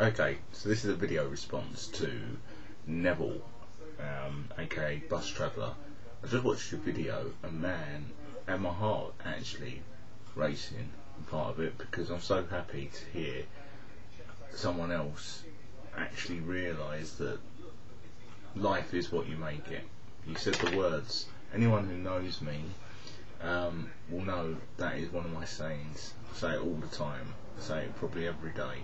Okay, so this is a video response to Neville, aka Bus Traveller. I just watched your video, and man, and my heart actually racing part of it, because I'm so happy to hear someone else actually realise that life is what you make it. You said the words. Anyone who knows me will know that is one of my sayings. I say it all the time. I say it probably every day.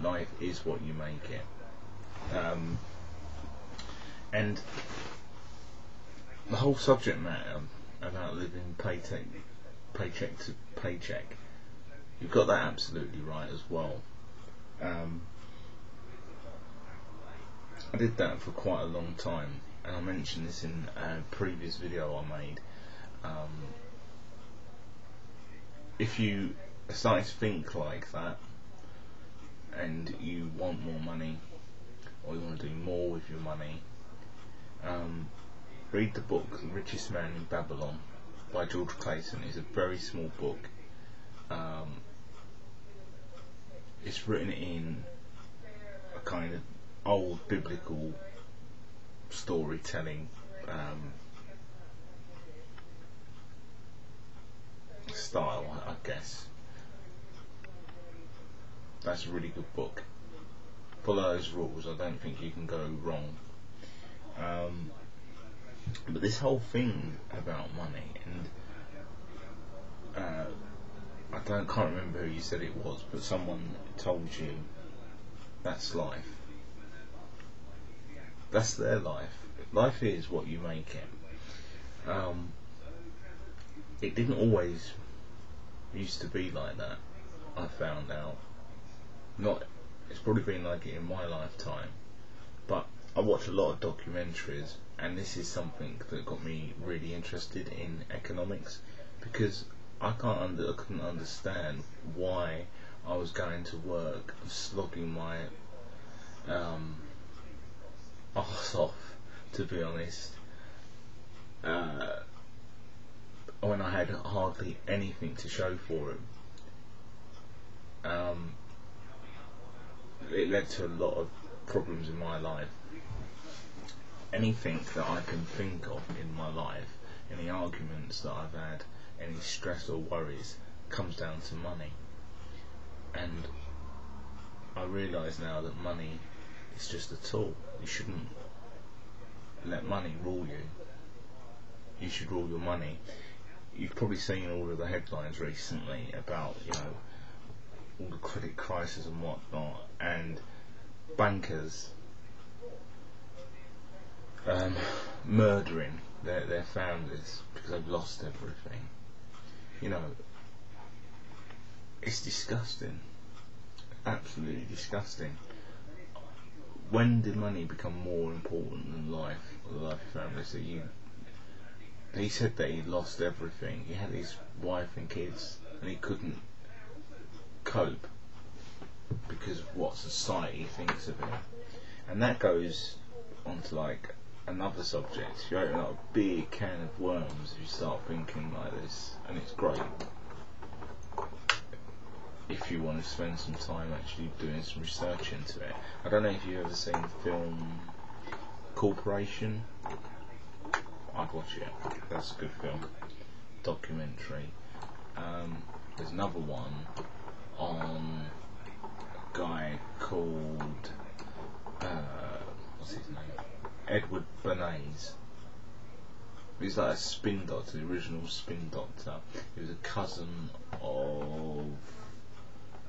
Life is what you make it. And the whole subject matter about living paycheck to paycheck, you've got that absolutely right as well. I did that for quite a long time, and I mentioned this in a previous video I made. If you are starting to think like that, and you want more money, or you want to do more with your money, read the book The Richest Man in Babylon by George Clayton. It's a very small book. It's written in a kind of old biblical storytelling style, I guess. That's a really good book. Follow those rules, I don't think you can go wrong. But this whole thing about money, and can't remember who you said it was, but someone told you that's life. That's their life. Life is what you make it. It didn't always used to be like that, I found out. It's probably been like it in my lifetime, but I watch a lot of documentaries, and this is something that got me really interested in economics, because I couldn't understand why I was going to work and slogging my arse off, to be honest, when I had hardly anything to show for it. It led to a lot of problems in my life. Anything that I can think of in my life, any arguments that I've had, any stress or worries, comes down to money. And I realise now that money is just a tool. You shouldn't let money rule you. You should rule your money. You've probably seen all of the headlines recently about, all the credit crisis and whatnot, and bankers murdering their founders because they've lost everything. It's disgusting. Absolutely disgusting. When did money become more important than life, or the life of families? He said that he lost everything. He had his wife and kids, and he couldn't cope because of what society thinks of him. And that goes on to like another subject. You open up a big can of worms if you start thinking like this, and it's great if you want to spend some time actually doing some research into it. I don't know if you've ever seen the film Corporation. I'd watch it. That's a good film, documentary. There's another one on a guy called what's his name? Edward Bernays. He's like a spin doctor, the original spin doctor. He was a cousin of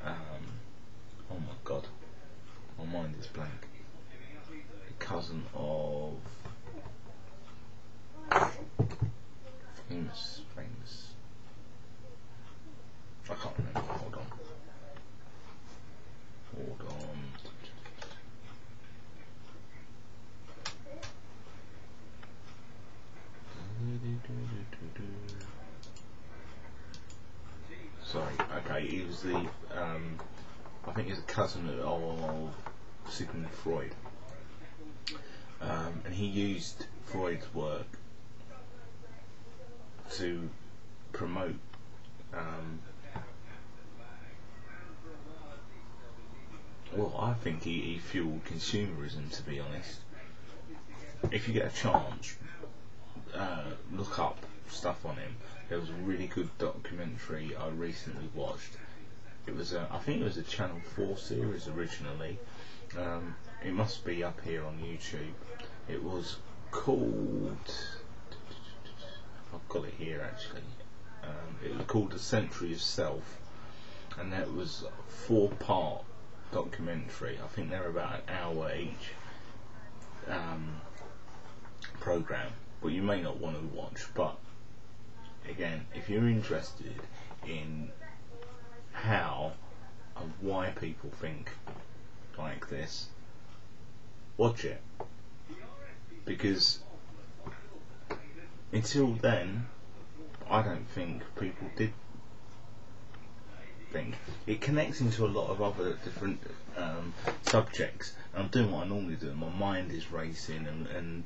oh my god, my mind is blank. A cousin of famous. I can't remember. Hold on. Sorry. Okay, he was the I think he's a cousin of Sigmund Freud, and he used Freud's work to promote well, I think he fueled consumerism, to be honest. If you get a chance, look up stuff on him. There was a really good documentary I recently watched. It was I think it was a Channel 4 series originally. It must be up here on YouTube. It was called, I've got it here actually. It was called The Century of Self, and that was a 4-part documentary. I think they're about an hour each program, but you may not want to watch. But again, if you're interested in how and why people think like this, watch it, because until then I don't think people did think. It connects into a lot of other different subjects. I'm doing what I normally do. My mind is racing, and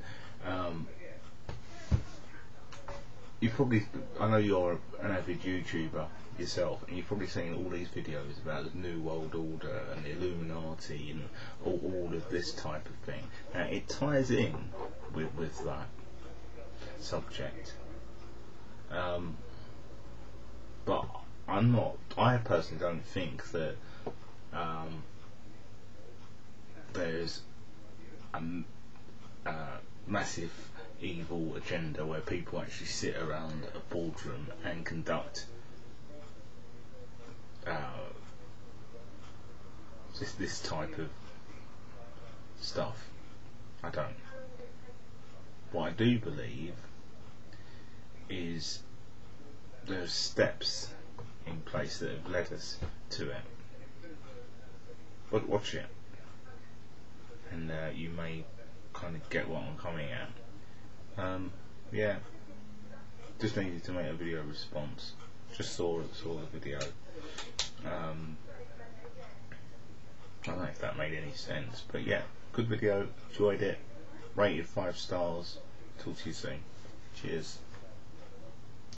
you probably, I know you're an avid YouTuber yourself, and you've probably seen all these videos about the New World Order and the Illuminati and all of this type of thing. Now it ties in with that subject, but I personally don't think that there's a massive evil agenda where people actually sit around a boardroom and conduct this type of stuff. I don't. What I do believe is there's steps in place that have led us to it. But watch it, and you may kind of get what I'm coming at. Yeah, just needed to make a video response. Just saw the video. I don't know if that made any sense, but yeah, good video. Enjoyed it. Rated 5 stars. Talk to you soon. Cheers.